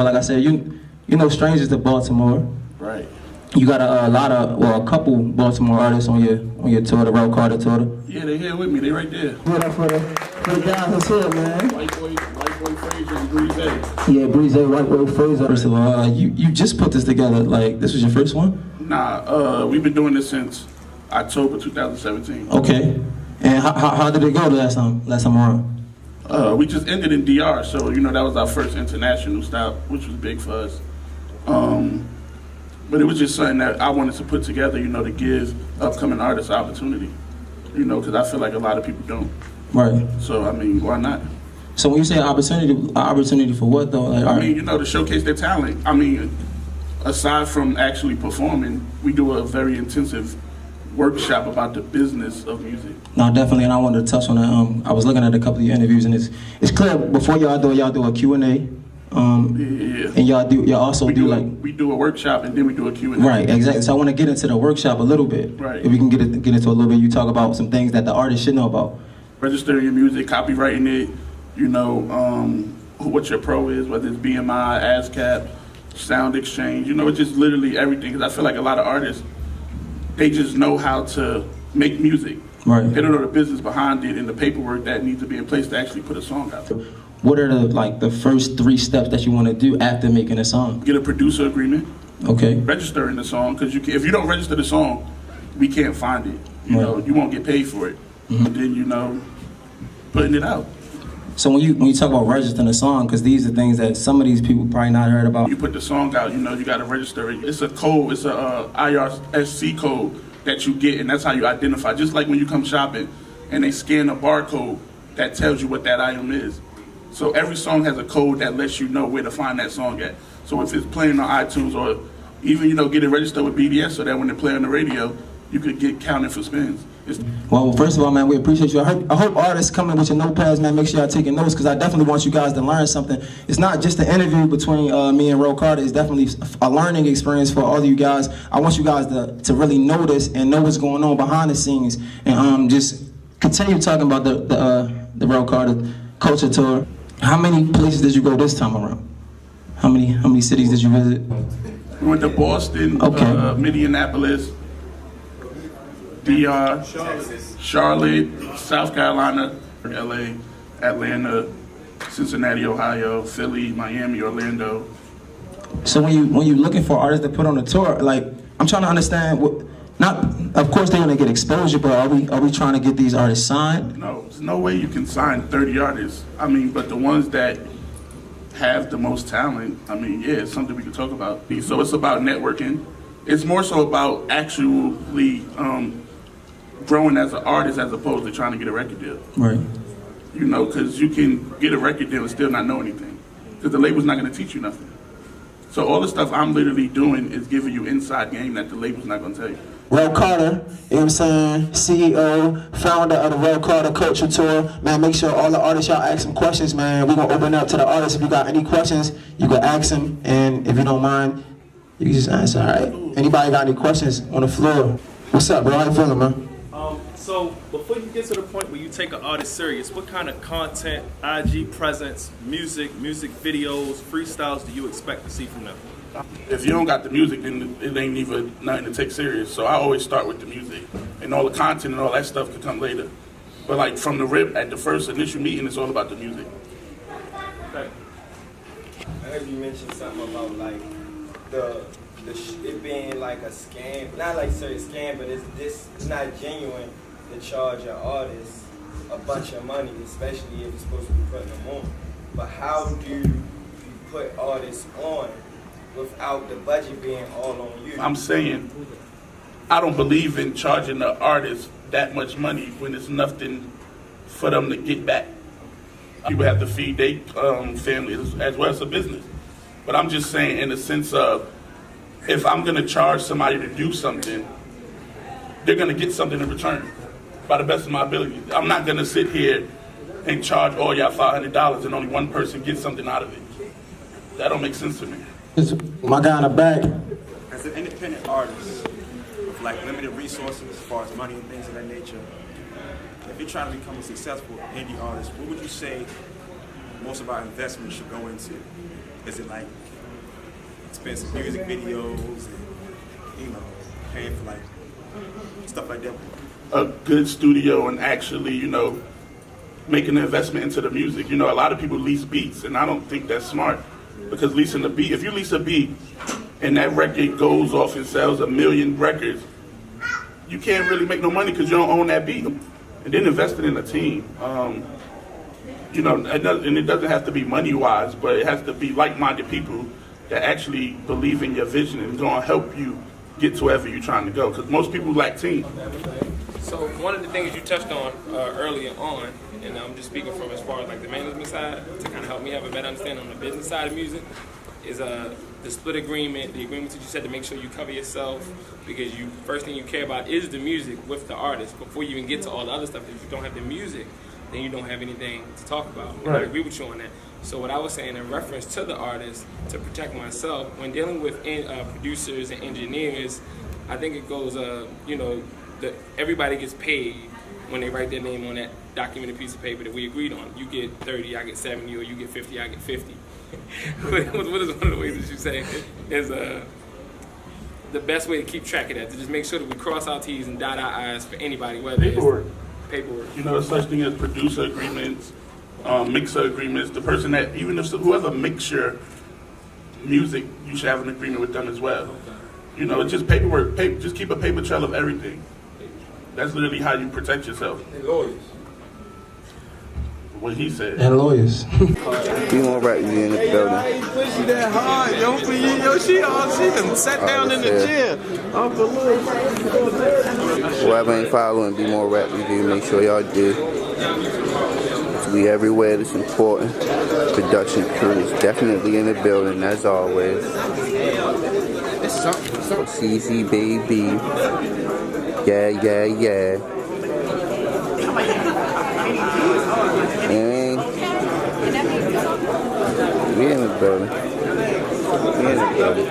Like I said, you know strangers to Baltimore. Right. You got a couple Baltimore artists on your tour, the Rel Carter tour. Yeah, they here with me. They right there. What up for the guys that's here, man? White boy Frazier and Breeze. Yeah, Breeze, White boy Frazier. First of all, you just put this together. Like, this was your first one? Nah, we've been doing this since October 2017. Okay. And how did it go last time around? We just ended in DR, so that was our first international stop, which was big for us. But it was just something that I wanted to put together, to give upcoming artists opportunity, because I feel like a lot of people don't. Right. So, I mean, why not? So when you say opportunity for what though? Like, I mean, to showcase their talent. I mean, aside from actually performing, we do a very intensive workshop about the business of music. No, definitely, and I wanted to touch on that. I was looking at a couple of your interviews, and it's clear before y'all do a Q&A. Yeah. And y'all also do we do a workshop and then we do a Q&A. Right, exactly. So I want to get into the workshop a little bit. Right. If we can get into a little bit, you talk about some things that the artist should know about. Registering your music, copywriting it, what your pro is, whether it's BMI, ASCAP, Sound Exchange, it's just literally everything. Because I feel like a lot of artists, they just know how to make music. Right. They don't know the business behind it and the paperwork that needs to be in place to actually put a song out. What are the first 3 steps that you want to do after making a song? Get a producer agreement. Okay. Registering the song, because if you don't register the song, we can't find it. You won't get paid for it. Mm-hmm. And then putting it out. So when you talk about registering a song, because these are things that some of these people probably not heard about. You put the song out, you got to register it. It's a code. It's a IRSC code that you get, and that's how you identify. Just like when you come shopping, and they scan a barcode that tells you what that item is. So every song has a code that lets you know where to find that song at. So if it's playing on iTunes or even, get it registered with BDS so that when they play on the radio, you could get counted for spins. Well, first of all, man, we appreciate you. I hope artists coming with your notepads, man, make sure y'all taking notes, because I definitely want you guys to learn something. It's not just an interview between me and Rel Carter. It's definitely a learning experience for all of you guys. I want you guys to really notice and know what's going on behind the scenes, and just continue talking about the Rel Carter Culture Tour. How many places did you go this time around? How many cities did you visit? We went to Boston, okay. Minneapolis, DR, Charlotte, South Carolina, LA, Atlanta, Cincinnati, Ohio, Philly, Miami, Orlando. So when you looking for artists to put on the tour, like, I'm trying to understand of course they're gonna get exposure, but are we trying to get these artists signed? No, there's no way you can sign 30 artists. I mean, but the ones that have the most talent, I mean, yeah, it's something we can talk about. So it's about networking. It's more so about actually growing as an artist as opposed to trying to get a record deal. Right. Because you can get a record deal and still not know anything. Because the label's not going to teach you nothing. So all the stuff I'm literally doing is giving you inside game that the label's not going to tell you. Rel Carter, you know what I'm saying, CEO, founder of the Rel Carter Culture Tour. Man, make sure all the artists, y'all ask some questions, man. We're going to open up to the artists. If you got any questions, you can ask them. And if you don't mind, you can just answer, all right? Anybody got any questions on the floor? What's up, bro? How you feeling, man? So before you get to the point where you take an artist serious, what kind of content, IG presence, music videos, freestyles do you expect to see from them? If you don't got the music, then it ain't even nothing to take serious. So I always start with the music, and all the content and all that stuff could come later. But like from the rip, at the first initial meeting, it's all about the music. Okay. I heard you mention something about like it being like a scam, not like a scam, but it's not genuine to charge an artist a bunch of money, especially if you're supposed to be putting them on. But how do you put artists on without the budget being all on you? I'm saying I don't believe in charging the artist that much money when it's nothing for them to get back. People have to feed their families as well as a business. But I'm just saying in the sense of, if I'm going to charge somebody to do something, they're going to get something in return by the best of my ability. I'm not going to sit here and charge all y'all $500 and only one person gets something out of it. That don't make sense to me. My guy in the back. As an independent artist with like limited resources as far as money and things of that nature, if you're trying to become a successful indie artist, what would you say most of our investment should go into? Is it like expensive music videos and, you know, paying for like stuff like that? A good studio and actually, you know, making an investment into the music. You know, a lot of people lease beats, and I don't think that's smart, because leasing a beat, if you lease a beat and that record goes off and sells 1 million records, you can't really make no money because you don't own that beat. And then investing in a team, you know, and it doesn't have to be money-wise, but it has to be like-minded people that actually believe in your vision and going to help you get to wherever you're trying to go, because most people lack team. So one of the things you touched on earlier on, and I'm just speaking from as far as like the management side, to kind of help me have a better understanding on the business side of music, is the split agreement, the agreement that you said to make sure you cover yourself, because you first thing you care about is the music with the artist before you even get to all the other stuff. If you don't have the music, then you don't have anything to talk about. And I agree with you on that. So what I was saying in reference to the artist, to protect myself, when dealing with producers and engineers, I think it goes, you know, everybody gets paid when they write their name on that documented piece of paper that we agreed on. You get 30, I get 70, or you get 50, I get 50. What is one of the ways that you say is the best way to keep track of that, to just make sure that we cross our T's and dot our I's for anybody, whether Paperwork. it's paperwork. You know, such thing as producer agreements, mixer agreements. The person that, even if whoever makes your music, you should have an agreement with them as well. You know, it's just paperwork. Just keep a paper trail of everything. That's literally how you protect yourself. And lawyers. What he said. And lawyers. Bmorewrapreview in the building. I ain't pushing that hard, yo. For you, yo, she done sat down in the chair. Whoever ain't following Bmorewrapreview, make sure y'all do. We everywhere. It's important. Production crew is definitely in the building as always. CZ baby. Yeah, yeah, yeah. And we in the building. We in the building.